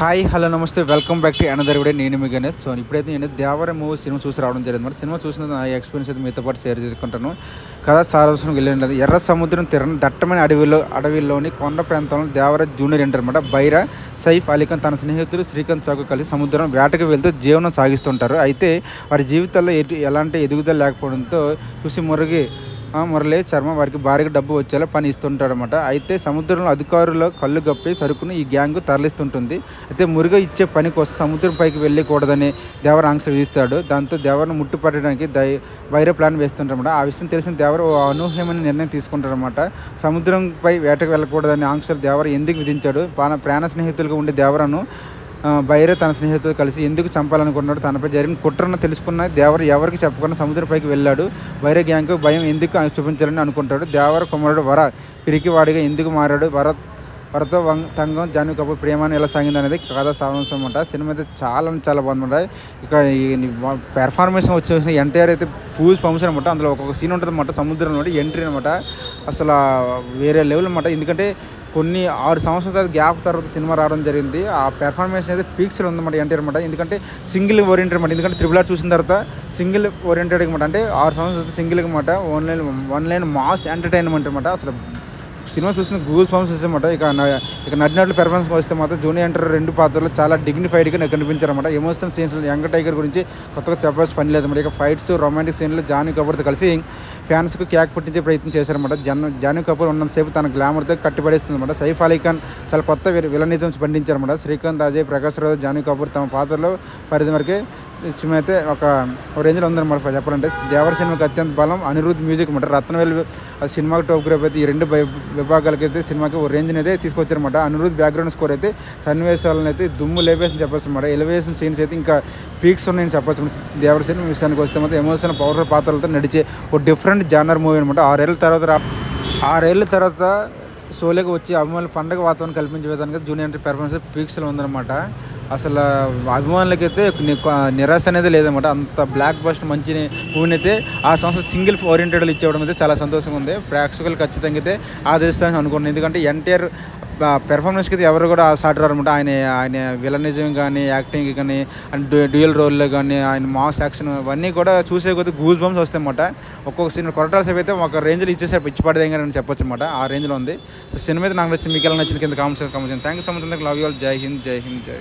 Hi hello నమస్తే welcome back to another video. నేను మీ Ganesh. So ఇప్పుడైతే నేను దేవర మూవీ సినిమా చూసి రావడం జరిగింది. మరి సినిమా చూసిన నా ఎక్స్పీరియన్స్ అయితే మీతో పాటు షేర్ చేసుకుంటాను. కథ సారాంశం వెళ్ళినది ఎర్ర సముద్రం తీరం దట్టమైన అడవిలోని కొండ ప్రాంతంలో దేవర జూనియర్ ఎంటర్ అనమాట. బైరా సైఫ్ అలీఖాన్ తన స్నేహితులు శ్రీకాంత్ చౌక కలిసి సముద్రం వేటకు వెళ్తూ జీవనం సాగిస్తుంటారు. అయితే వారి జీవితాల్లో ఎలాంటి ఎదుగుదల లేకపోవడంతో చూసి మురళి శర్మ వారికి భారీగా డబ్బు వచ్చేలా పని ఇస్తుంటాడు అనమాట. అయితే సముద్రంలో అధికారులు కళ్ళు గప్పి సరుకును ఈ గ్యాంగ్ తరలిస్తుంటుంది. అయితే మురుగ ఇచ్చే పని కోసం సముద్రం పైకి వెళ్ళకూడదని దేవర ఆంక్షలు విధిస్తాడు. దాంతో దేవరను ముట్టుపట్టడానికి బైరా ప్లాన్ వేస్తుంటారన్నమాట. ఆ విషయం తెలిసిన దేవర ఓ అనూహ్యమైన నిర్ణయం తీసుకుంటారన్నమాట. సముద్రంపై వేటకు వెళ్ళకూడదని ఆంక్షలు దేవర ఎందుకు విధించాడు? ప్రాణ స్నేహితులుగా ఉండే దేవరను బైరా తన స్నేహితులు కలిసి ఎందుకు చంపాలనుకున్నాడు? తనపై జరిగిన కుట్రను తెలుసుకున్న దేవర ఎవరికి చెప్పకుండా సముద్రంపైకి వెళ్ళాడు. బైరా గ్యాంగ్కు భయం ఎందుకు చూపించాలని అనుకుంటాడు. దేవర కుమారుడు వర పిరికివాడిగా ఎందుకు మారాడు? వరతో తంగం జాన్వీ కపూర్ ప్రేమాన్ని ఎలా సాగింది అనేది కథ సారాంశం అనమాట. సినిమా అయితే చాలా బాగుందన్నమాట. ఇక ఈ పెర్ఫార్మెన్స్ వచ్చేసి ఎన్టీఆర్ అయితే పూజ్ ఫంక్షన్ అనమాట. అందులో ఒక్కొక్క సీన్ ఉంటుంది అనమాట. సముద్రం అనమాట ఎంట్రీ అనమాట. అసలు వేరే లెవెల్ అనమాట. ఎందుకంటే కొన్ని 6 సంవత్సరాల తర్వాత గ్యాప్ తర్వాత సినిమా రావడం జరిగింది. ఆ పెర్ఫార్మెన్స్ అయితే పీక్స్లో ఉందన్నమాట ఎన్టీఆర్ అనమాట. ఎందుకంటే సింగిల్ ఓరియంటెడ్ అనమాట. ఎందుకంటే RRR చూసిన తర్వాత సింగిల్ ఓరియంటెడ్ అనమాట. అంటే 6 సంవత్సరాల తర్వాత సింగిల్ అనమాట. వన్ లైన్ మాస్ ఎంటర్టైన్మెంట్ అనమాట. అసలు సినిమా చూసిన గూగుల్ ఫామ్స్ అనమాట. ఇక నటినట్లు పెర్ఫార్మెన్స్ వస్తే మాత్రం జూనియర్ ఎన్టీఆర్ 2 పాత్రలు చాలా డిగ్నిఫైడ్గా కనిపించారన్నమాట. ఎమోషనల్ సీన్స్ యంగ్ టైగర్ గురించి కొత్తగా చెప్పాల్సిన పని లేదన్నమాట. ఇక ఫైట్స్ రొమాంటిక్ సీన్లు జాన్వీ కపూర్తో కలిసి ఫ్యాన్స్కు క్యాక్ పుట్టించే ప్రయత్నం చేశారన్నమాట. జాన్వీ కపూర్ ఉన్నంతసేపు తన గ్లామర్తో కట్టిపడేస్తుంది అనమాట. సైఫ్ అలీఖాన్ చాలా కొత్త విలనిజం పండించారన్నమాట. శ్రీకాంత్ అజయ్ ప్రకాష్ రావు జాన్వీ కపూర్ తమ పాత్రలో పరిధి వరకే సినిమా అయితే ఒక రేంజ్లో ఉందన్నమాట. చెప్పాలంటే దేవర సినిమాకి అత్యంత బలం అనిరుద్ధ్ మ్యూజిక్ అనమాట. రత్నవేల్ సినిమాకి టాప్ గ్రూప్ అయితే ఈ 2 విభాగాలకైతే సినిమాకి ఒక రేంజ్ని అయితే తీసుకొచ్చారన్నమాట. అనిరుద్ధ్ బ్యాక్గ్రౌండ్ స్కోర్ అయితే సన్నివేశాలను అయితే దుమ్ము లేపేసి చెప్పచ్చు అనమాట. ఎలివేషన్ సీన్స్ అయితే ఇంకా పీక్స్ ఉన్నాయని చెప్పచ్చు. దేవర సినిమా విషయానికి వస్తే మాత్రం ఎమోషనల్ పవర్ఫుల్ పాత్రలతో నడిచే ఒక డిఫరెంట్ జానర్ మూవీ అనమాట. 6 ఏళ్ళ తర్వాత షోలోకి వచ్చి అభిమానులు పండగ వాతావరణం కల్పించే విధానికి జూనియర్ ఎన్టీఆర్ పెర్ఫార్మెన్స్ పీక్స్లో ఉందన్నమాట. అసలు అభిమానులకైతే నిరాశ అనేది లేదన్నమాట. అంత బ్లాక్ బస్ట్ మంచి మూవీని అయితే ఆ సంవత్సరం సింగిల్ ఓరియంటెడ్లు ఇచ్చేవడం అయితే చాలా సంతోషంగా ఉంది. ప్రేక్షకులు ఖచ్చితంగా అయితే ఆదరిస్తారని అనుకుంటున్నాను. ఎందుకంటే ఎన్టీఆర్ పెర్ఫార్మెన్స్కి అయితే ఎవరు కూడా సాటి రారన్నమాట. ఆయన విలనిజం కానీ యాక్టింగ్ కానీ డ్యూయల్ రోల్లో కానీ ఆయన మాస్ యాక్షన్ అవన్నీ కూడా చూసే కొద్ది గూస్ బంప్స్ వస్తాయి అన్నమాట. ఒక్కొక్క సినిమా కొరటాల సేపు అయితే ఒక రేంజ్లో ఇచ్చి పడేది అని చెప్పొచ్చు అనమాట. ఆ రేంజ్లో ఉంది. సో సినిమా అయితే నాకు నచ్చింది. మీకు ఎలా నచ్చింది కింద comments. Thank you so much. Love you all. జై హింద్.